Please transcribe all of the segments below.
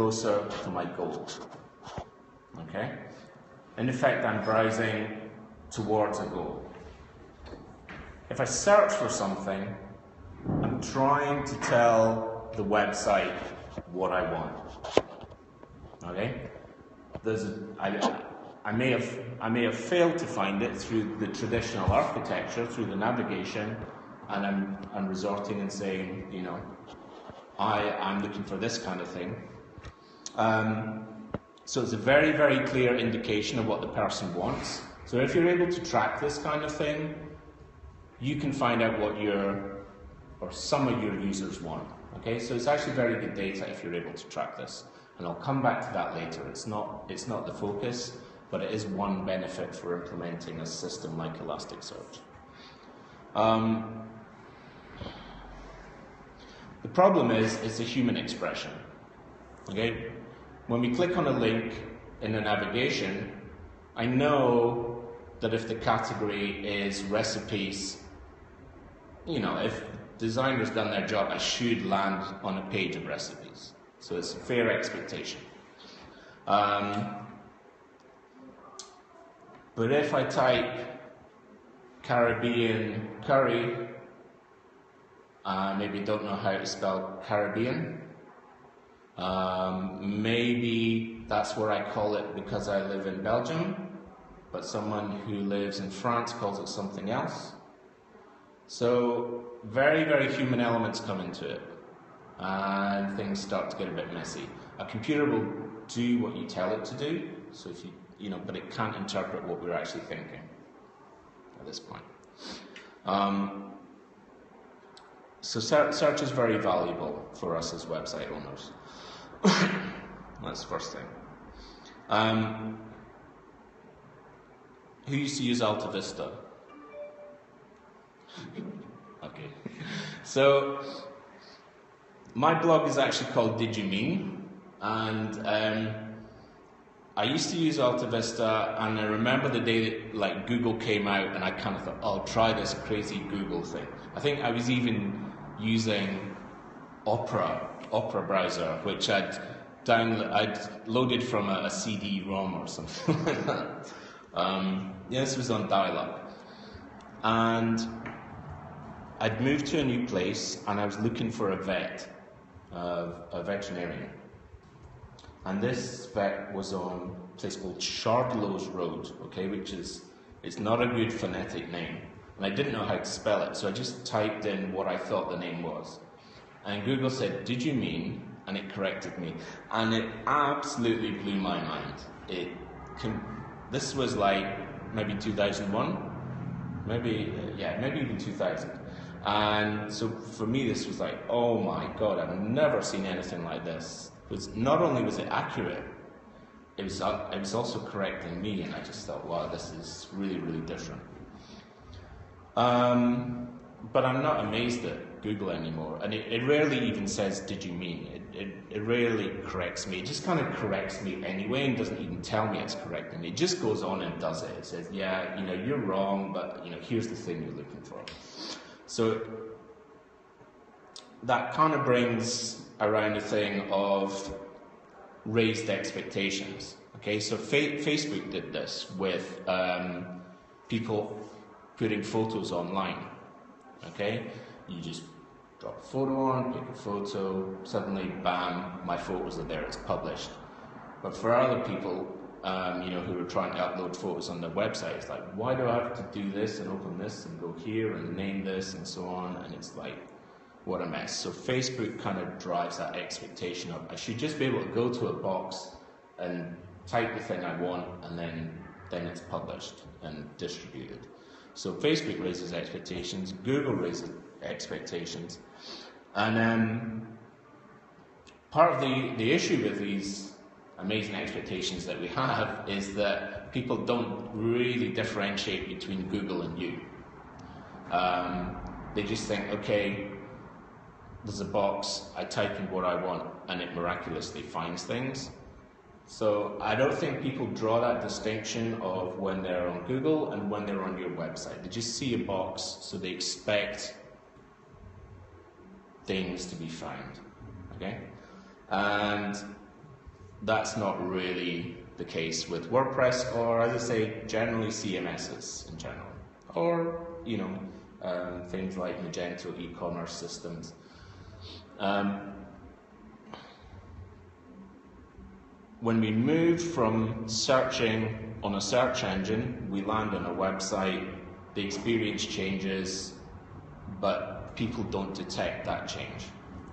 closer to my goal. Okay? In effect, I'm browsing towards a goal. If I search for something, I'm trying to tell the website what I want. Okay? I may have failed to find it through the traditional architecture, through the navigation, and I'm resorting and saying, you know, I'm looking for this kind of thing. So it's a very, very clear indication of what the person wants. So if you're able to track this kind of thing, you can find out what some of your users want. Okay, so it's actually very good data if you're able to track this. And I'll come back to that later. It's not the focus, but it is one benefit for implementing a system like Elasticsearch. The problem is it's a human expression. Okay, when we click on a link in the navigation, I know that if the category is recipes, you know, if designers done their job, I should land on a page of recipes. So it's a fair expectation. But if I type Caribbean curry, maybe don't know how to spell Caribbean. Maybe that's where I call it because I live in Belgium, but someone who lives in France calls it something else. So very, very human elements come into it, and things start to get a bit messy. A computer will do what you tell it to do, so if you know, but it can't interpret what we're actually thinking at this point. So search is very valuable for us as website owners. That's the first thing. Who used to use Alta Vista? Okay. So my blog is actually called Did You Mean? And I used to use Alta Vista, and I remember the day that like Google came out, and I kind of thought, oh, I'll try this crazy Google thing. I think I was even using Opera browser, which I'd loaded from a CD-ROM or something like that. Yeah, this was on dial-up, and I'd moved to a new place, and I was looking for a veterinarian. And this vet was on a place called Shardlows Road, okay, which is, it's not a good phonetic name. And I didn't know how to spell it, so I just typed in what I thought the name was. And Google said, "Did you mean?" And it corrected me. And it absolutely blew my mind. This was like maybe 2001, maybe even 2000. And so for me, this was like, oh my God, I've never seen anything like this. Not only was it accurate, it was also correcting me, and I just thought, wow, this is really, really different. But I'm not amazed at Google anymore, and it rarely even says, "Did you mean?" It rarely corrects me. It just kind of corrects me anyway, and doesn't even tell me it's correcting me. It just goes on and does it. It says, "Yeah, you know, you're wrong, but you know, here's the thing you're looking for." So that kind of brings around a thing of raised expectations. Okay, so Facebook did this with people putting photos online. Okay, you just drop a photo on, pick a photo, suddenly, bam, my photos are there, it's published. But for other people, you know, who are trying to upload photos on their website, it's like, why do I have to do this and open this and go here and name this and so on? And it's like, what a mess. So Facebook kind of drives that expectation of, I should just be able to go to a box and type the thing I want, and then it's published and distributed. So Facebook raises expectations, Google raises expectations, and part of the issue with these amazing expectations that we have is that people don't really differentiate between Google and you. They just think, okay, there's a box, I type in what I want, and it miraculously finds things. So I don't think people draw that distinction of when they're on Google and when they're on your website. They just see a box, so they expect things to be found, okay? And that's not really the case with WordPress, or as I say, generally CMSs in general, or things like Magento e-commerce systems. When we move from searching on a search engine, we land on a website, the experience changes, but people don't detect that change.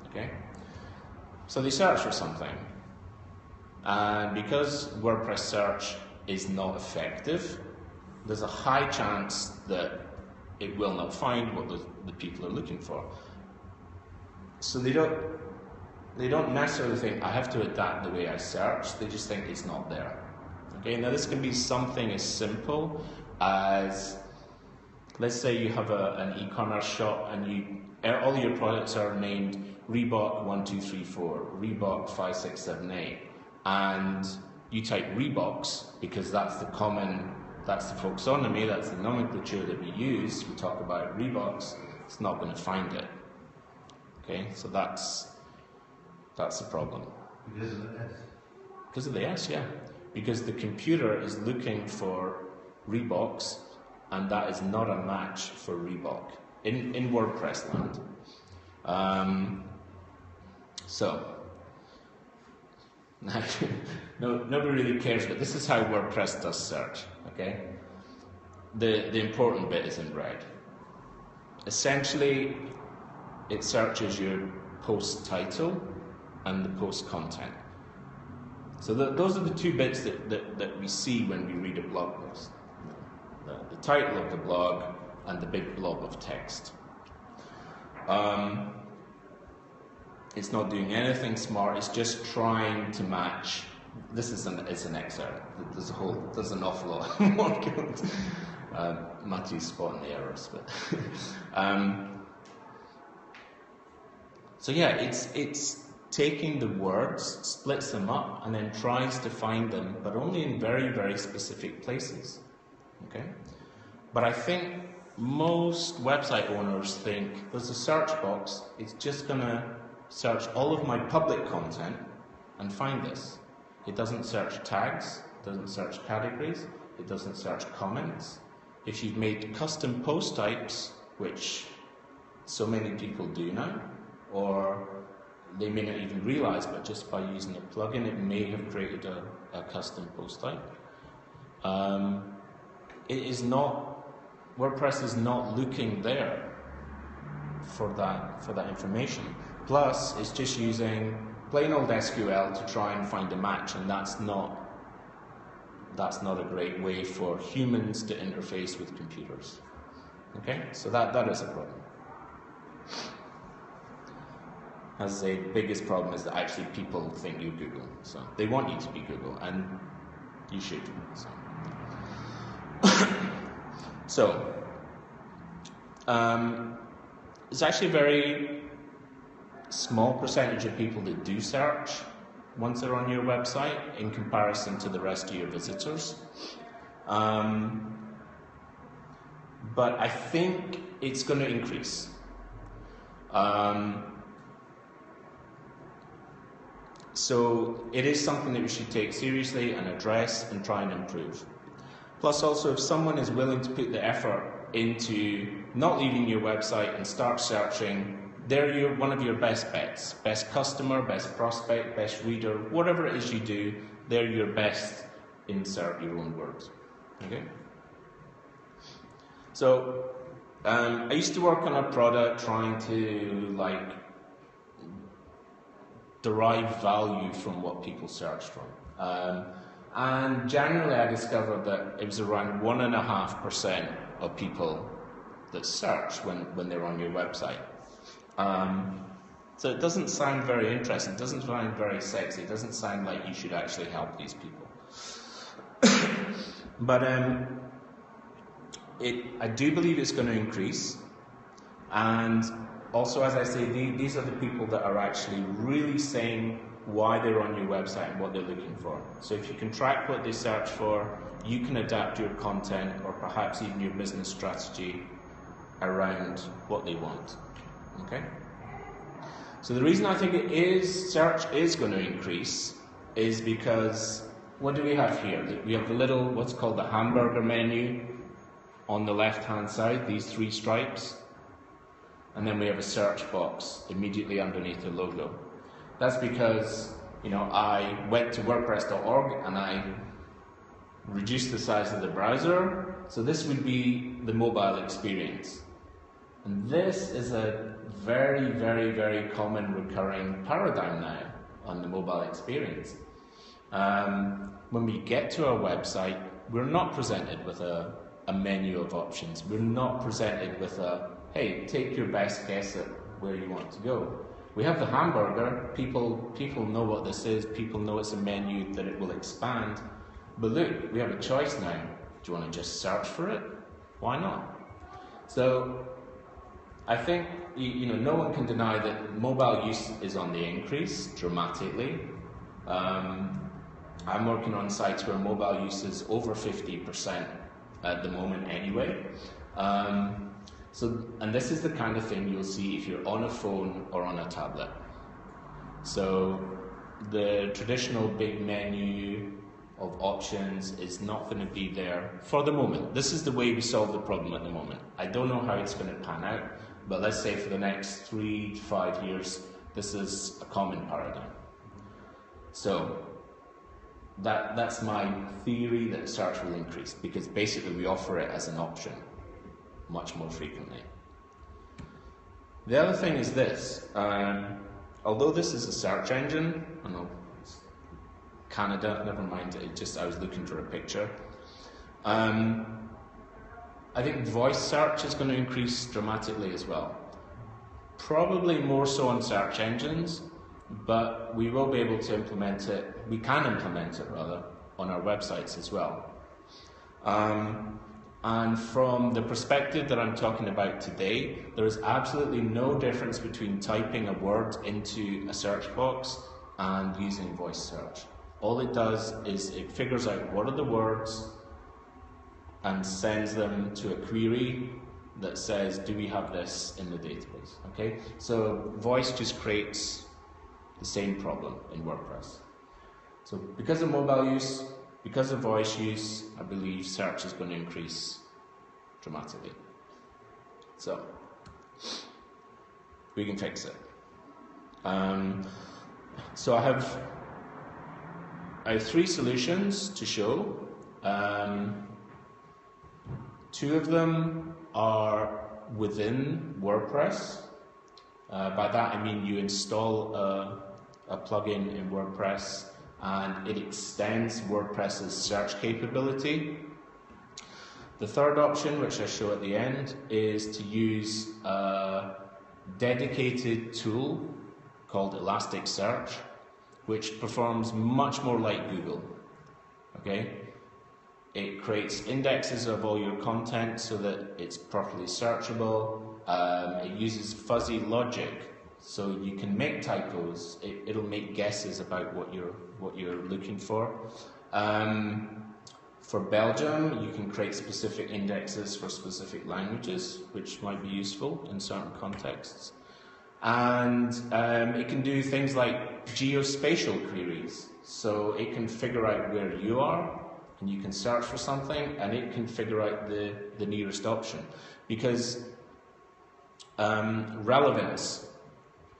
Okay? So they search for something. And because WordPress search is not effective, there's a high chance that it will not find what the people are looking for. So they don't necessarily think, I have to adapt the way I search, they just think it's not there. Okay, now this can be something as simple as, let's say you have an e-commerce shop and all your products are named Reebok 1234, Reebok 5678, and you type Reeboks because that's the folksonomy, that's the nomenclature that we use. We talk about Reeboks, it's not going to find it. Okay, so that's the problem. Because of the S? Because of the S, yeah. Because the computer is looking for Reeboks, and that is not a match for Reebok in WordPress land. So, nobody really cares, but this is how WordPress does search. Okay, the important bit is in red. Essentially, it searches your post title and the post content. So those are the two bits that we see when we read a blog post. The title of the blog and the big blob of text. It's not doing anything smart, it's just trying to match. This is an excerpt. There's an awful lot more. Matthew's spotting the errors, but so yeah, it's taking the words, splits them up, and then tries to find them, but only in very, very specific places. Okay? But I think most website owners think there's a search box, it's just going to search all of my public content and find this. It doesn't search tags, it doesn't search categories, it doesn't search comments. If you've made custom post types, which so many people do now, or they may not even realize, but just by using a plugin, it may have created a custom post type. WordPress is not looking there for that information. Plus, it's just using plain old SQL to try and find a match, and that's not a great way for humans to interface with computers. Okay, so that is a problem. As the biggest problem is that actually people think you're Google, so they want you to be Google, and you should. So, it's actually a very small percentage of people that do search once they're on your website in comparison to the rest of your visitors. But I think it's going to increase. So it is something that we should take seriously and address and try and improve. Plus also, if someone is willing to put the effort into not leaving your website and start searching, they're one of your best bets. Best customer, best prospect, best reader, whatever it is you do, they're your best, insert your own words. Okay? So, I used to work on a product trying to derive value from what people search from. And generally I discovered that it was around 1.5% of people that search when they're on your website. So it doesn't sound very interesting, it doesn't sound very sexy, it doesn't sound like you should actually help these people. But I do believe it's going to increase, and also, as I say, these are the people that are actually really saying why they're on your website and what they're looking for. So if you can track what they search for, you can adapt your content or perhaps even your business strategy around what they want. Okay? So the reason I think search is going to increase is because what do we have here? We have the little, what's called the hamburger menu on the left-hand side, these three stripes, and then we have a search box immediately underneath the logo. That's because, you know, I went to WordPress.org and I reduced the size of the browser, so this would be the mobile experience. And this is a very, very, very common recurring paradigm now on the mobile experience. When we get to our website, we're not presented with a menu of options. We're not presented with a, hey, take your best guess at where you want to go. We have the hamburger. People know what this is. People know it's a menu that it will expand. But look, we have a choice now. Do you want to just search for it? Why not? So I think, you know, no one can deny that mobile use is on the increase dramatically. I'm working on sites where mobile use is over 50% at the moment anyway. And this is the kind of thing you'll see if you're on a phone or on a tablet. So the traditional big menu of options is not going to be there for the moment. This is the way we solve the problem at the moment. I don't know how it's going to pan out, but let's say for the next 3 to 5 years, this is a common paradigm. So that's my theory that search will increase, because basically we offer it as an option much more frequently. The other thing is this, although this is a search engine, I know it's Canada, never mind, I was looking for a picture. I think voice search is going to increase dramatically as well. Probably more so on search engines, but we will be able to implement it, we can implement it rather, on our websites as well. And from the perspective that I'm talking about today, there is absolutely no difference between typing a word into a search box and using voice search. All it does is it figures out what are the words and sends them to a query that says, do we have this in the database? Okay, so voice just creates the same problem in WordPress. So because of mobile use, because of voice use, I believe search is going to increase dramatically. So we can fix it. So I have 3 solutions to show. 2 of them are within WordPress. By that I mean you install a plugin in WordPress and it extends WordPress's search capability. The third option, which I show at the end, is to use a dedicated tool called Elasticsearch, which performs much more like Google. Okay? It creates indexes of all your content so that it's properly searchable. It uses fuzzy logic, so you can make typos. It'll make guesses about what you're looking for. For Belgium, you can create specific indexes for specific languages, which might be useful in certain contexts. And it can do things like geospatial queries, so it can figure out where you are, and you can search for something, and it can figure out the nearest option. Because relevance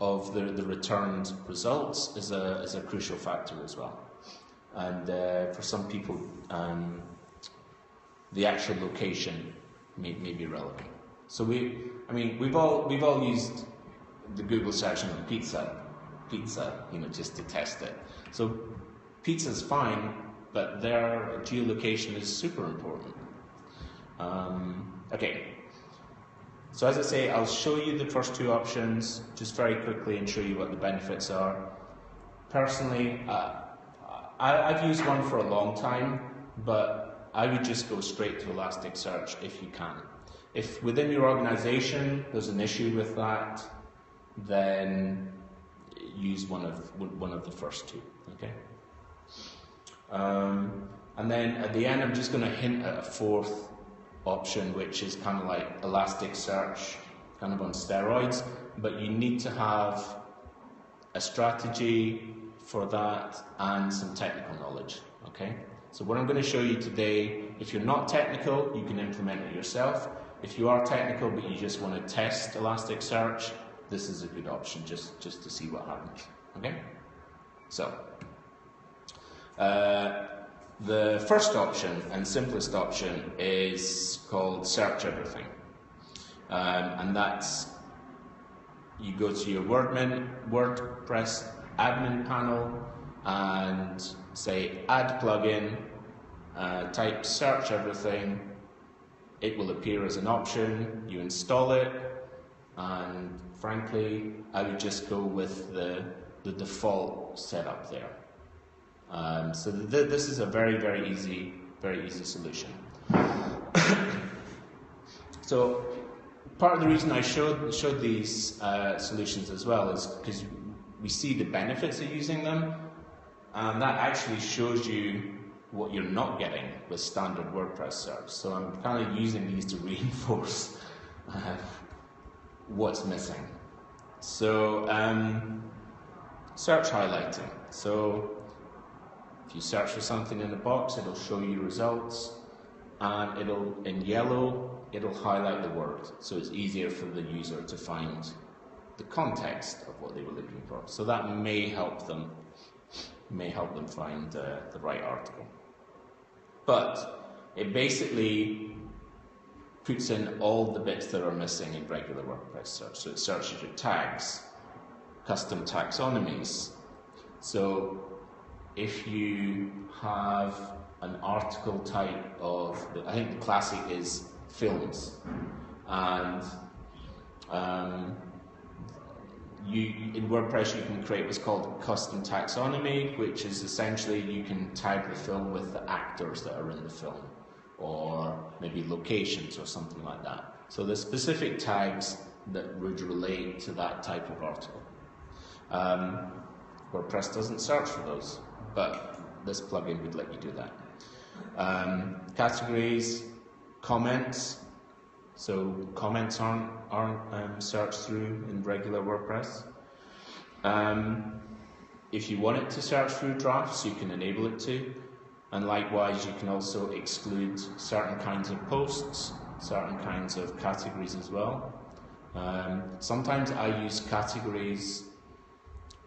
of the returned results is a crucial factor as well. And for some people, the actual location may be relevant. So we've all used the Google search on pizza, you know, just to test it. So pizza's fine, but their geolocation is super important. Okay. So as I say, I'll show you the first 2 options just very quickly and show you what the benefits are. Personally, I've used one for a long time, but I would just go straight to Elasticsearch if you can. If within your organization there's an issue with that, then use one of the first 2. Okay. And then at the end, I'm just going to hint at a 4th option, which is kind of like Elasticsearch, kind of on steroids, but you need to have a strategy for that and some technical knowledge. Okay? So what I'm going to show you today, if you're not technical, you can implement it yourself. If you are technical but you just want to test Elasticsearch, this is a good option just to see what happens. Okay? So, the first option and simplest option is called Search Everything. And that's, you go to your WordPress admin panel and say add plugin, type Search Everything, it will appear as an option, you install it, and frankly I would just go with the default setup there. So this is a very easy solution. So part of the reason I showed these solutions as well is because we see the benefits of using them, and that actually shows you what you're not getting with standard WordPress search. So I'm kind of using these to reinforce what's missing. So search highlighting. So if you search for something in the box, it'll show you results, and in yellow it'll highlight the word, so it's easier for the user to find the context of what they were looking for. So that may help them find the right article. But it basically puts in all the bits that are missing in regular WordPress search. So it searches your tags, custom taxonomies. So if you have an article type of, I think the classic is films, and in WordPress you can create what's called custom taxonomy, which is essentially you can tag the film with the actors that are in the film, or maybe locations or something like that. So there's specific tags that would relate to that type of article. WordPress doesn't search for those, but this plugin would let you do that. Categories, comments. So comments aren't searched through in regular WordPress. If you want it to search through drafts, you can enable it to. And likewise, you can also exclude certain kinds of posts, certain kinds of categories as well. Sometimes I use categories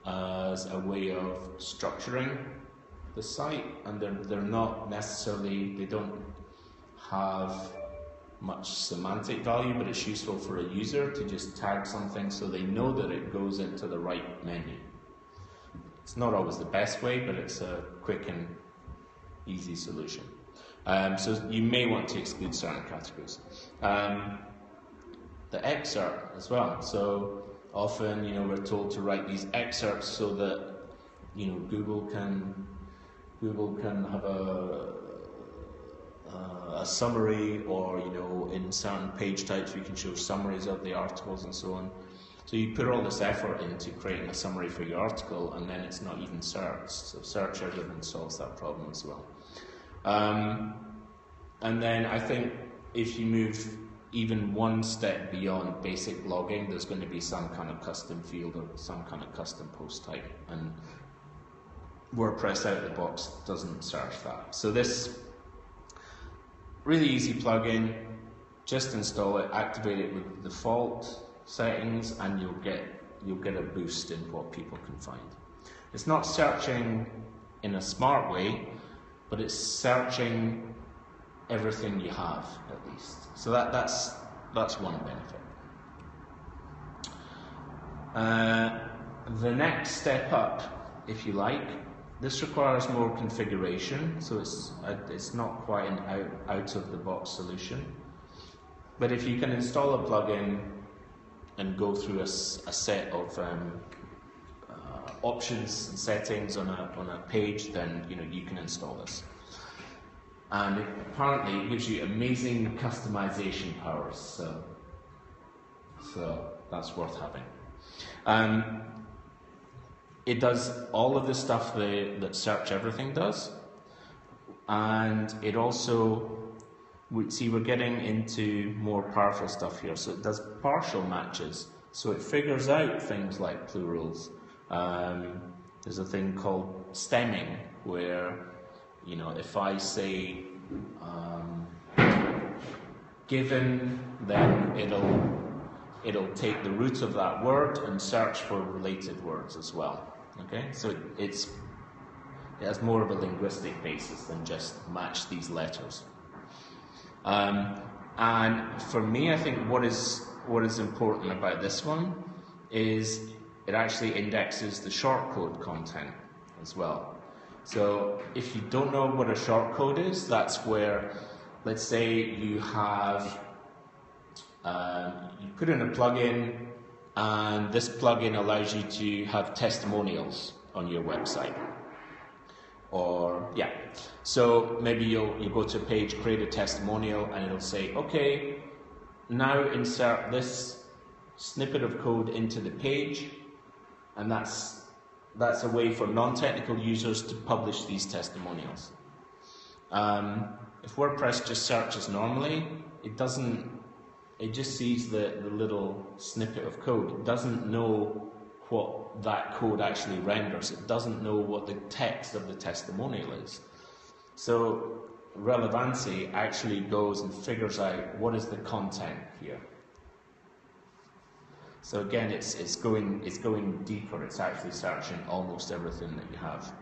as a way of structuring the site, and they're not necessarily, they don't have much semantic value, but it's useful for a user to just tag something so they know that it goes into the right menu. It's not always the best way, but it's a quick and easy solution. So you may want to exclude certain categories. The excerpt as well. So often, we're told to write these excerpts so that, Google can have a summary, or in certain page types we can show summaries of the articles and so on. So you put all this effort into creating a summary for your article, and then it's not even searched. So Search Everything solves that problem as well. And then I think if you move even one step beyond basic blogging, there's going to be some kind of custom field or some kind of custom post type, and WordPress out of the box doesn't search that. So this really easy plugin, just install it, activate it with default settings, and you'll get a boost in what people can find. It's not searching in a smart way, but it's searching everything you have, at least. So that's one benefit. The next step up, if you like, this requires more configuration, so it's not quite an out of the box solution. But if you can install a plugin and go through a set of options and settings on a page, then you can install this. And apparently it gives you amazing customization powers, so that's worth having. It does all of the stuff that Search Everything does, and it also, we're getting into more powerful stuff here. So it does partial matches, so it figures out things like plurals, there's a thing called stemming, where, you know, if I say given, then it'll take the root of that word and search for related words as well. Okay, so it has more of a linguistic basis than just match these letters. And for me, I think what is important about this one is it actually indexes the shortcode content as well. So if you don't know what a shortcode is, that's where, let's say you have, you put in a plugin, and this plugin allows you to have testimonials on your website. Or, yeah, so maybe you go to a page, create a testimonial, and it'll say, okay, now insert this snippet of code into the page, and that's a way for non-technical users to publish these testimonials. If WordPress just searches normally, it just sees the little snippet of code. It doesn't know what that code actually renders. It doesn't know what the text of the testimonial is. So relevancy actually goes and figures out what is the content here. So again, it's going deeper. It's actually searching almost everything that you have.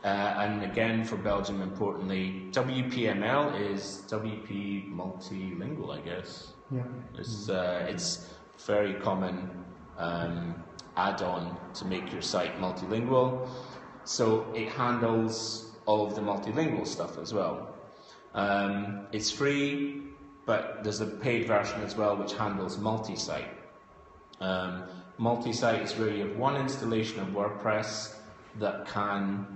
And again, for Belgium, importantly, WPML is WP multilingual, I guess. Yeah. It's very common add-on to make your site multilingual. So it handles all of the multilingual stuff as well. It's free, but there's a paid version as well which handles multi-site. Multi-site is where you have one installation of WordPress that can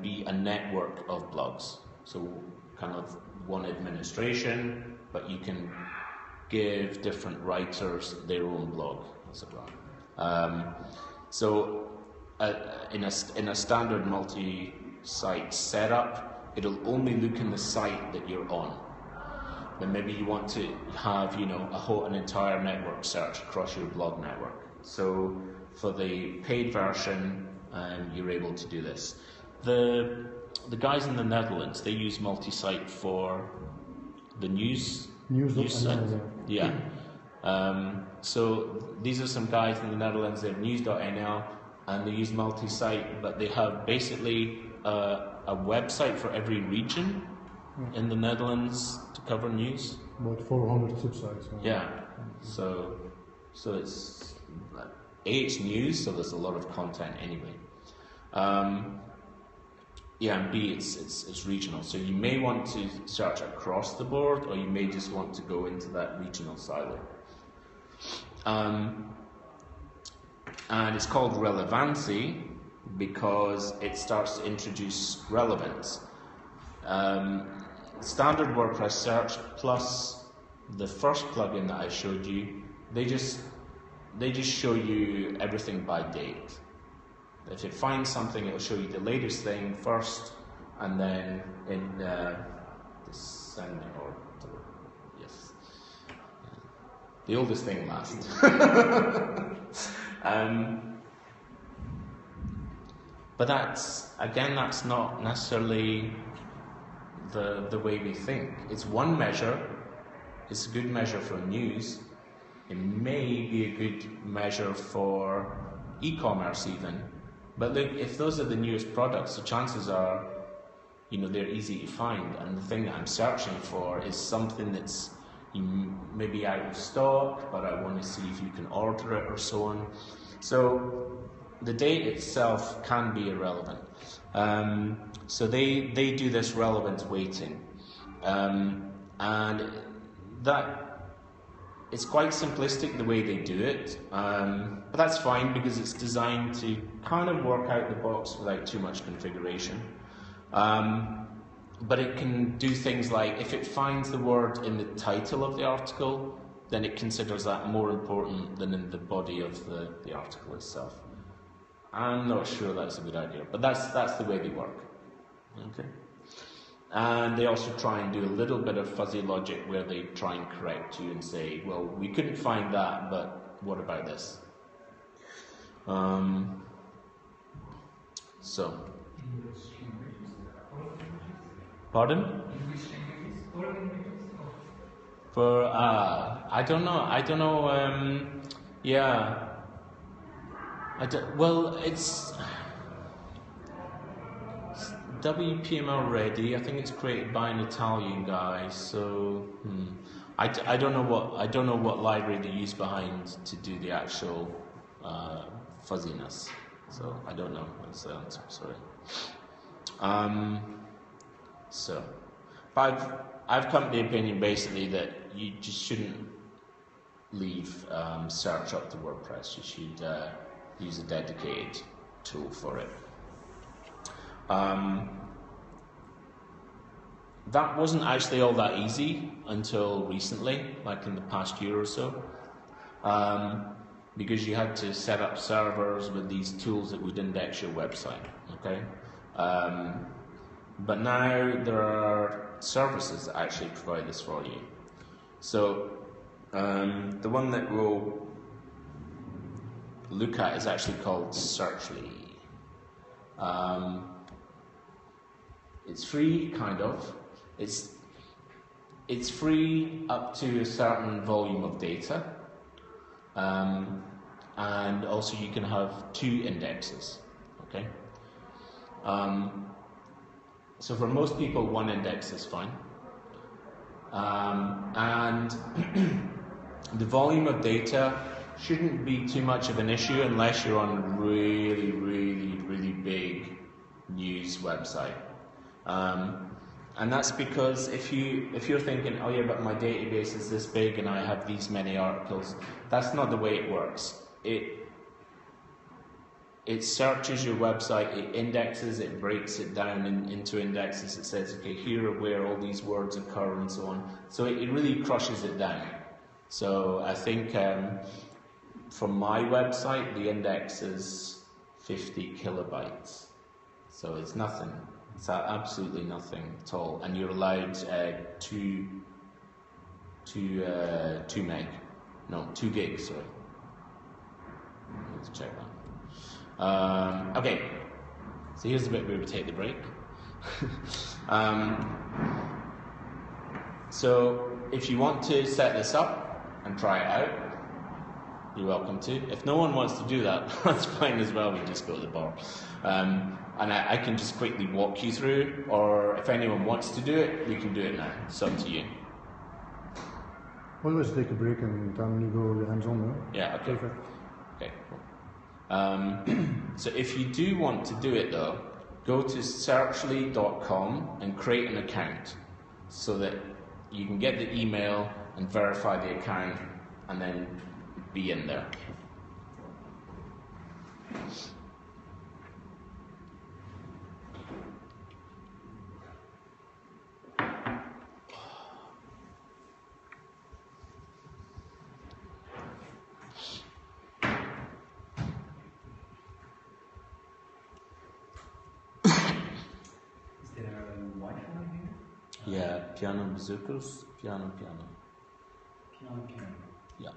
be a network of blogs. So kind of one administration, but you can give different writers their own blog, as it were. So in a standard multi-site setup, it'll only look in the site that you're on. Then maybe you want to have, you know, an entire network search across your blog network. So for the paid version, you're able to do this. The guys in the Netherlands, they use multi-site for the news site. Yeah. So these are some guys in the Netherlands. They have news.nl, and they use multi-site, but they have basically a website for every region in the Netherlands to cover news. About 400 subsites. Yeah. So it's it's news, so there's a lot of content anyway. Yeah, and B, it's regional. So you may want to search across the board, or you may just want to go into that regional silo. And it's called relevancy because it starts to introduce relevance. Standard WordPress search plus the first plugin that I showed you, they just show you everything by date. If it finds something, it'll show you the latest thing first, and then in December, or yes, the oldest thing last. But that's not necessarily the way we think. It's one measure. It's a good measure for news. It may be a good measure for e-commerce even. But look, if those are the newest products, the chances are, you know, they're easy to find. And the thing that I'm searching for is something that's maybe out of stock, but I want to see if you can order it or so on. So the date itself can be irrelevant. So they do this relevance weighting. And that it's quite simplistic the way they do it, but that's fine because it's designed to kind of work out the box without too much configuration. But it can do things like, if it finds the word in the title of the article, then it considers that more important than in the body of the article itself. I'm not sure that's a good idea, but that's the way they work. Okay. And they also try and do a little bit of fuzzy logic where they try and correct you and say, well, we couldn't find that, but what about this? So, pardon? For I don't know. Yeah. Well, it's WPML ready. I think it's created by an Italian guy. So I don't know what library they use behind to do the actual fuzziness. So I don't know. That's the answer. Sorry. So, but I've come to the opinion basically that you just shouldn't leave search up to WordPress. You should use a dedicated tool for it. That wasn't actually all that easy until recently, like in the past year or so, because you had to set up servers with these tools that would index your website. Okay, but now there are services that actually provide this for you. So the one that we'll look at is actually called Searchly. It's free, kind of. It's free up to a certain volume of data, and also you can have 2 indexes. Okay. So for most people, 1 index is fine, and the volume of data shouldn't be too much of an issue unless you're on a really, really, really big news website. And that's because if you're thinking, oh yeah, but my database is this big and I have these many articles, that's not the way it works. It searches your website, it indexes, it breaks it down into indexes. It says, okay, here are where all these words occur and so on. So it really crushes it down. So I think from my website, the index is 50 kilobytes. So it's nothing. It's absolutely nothing at all. And you're allowed 2 gigs, sorry. Let's check that. Okay, so here's the bit where we take the break. So if you want to set this up and try it out, you're welcome to. If no one wants to do that, that's fine as well, we just go to the bar. And I can just quickly walk you through, or if anyone wants to do it, we can do it now. It's up to you. Always take a break and then you go hands-on, no? Yeah, okay. Perfect. Okay, cool. So if you do want to do it though, go to searchly.com and create an account so that you can get the email and verify the account and then be in there. Yeah, piano bazookas, piano. Piano. Yeah.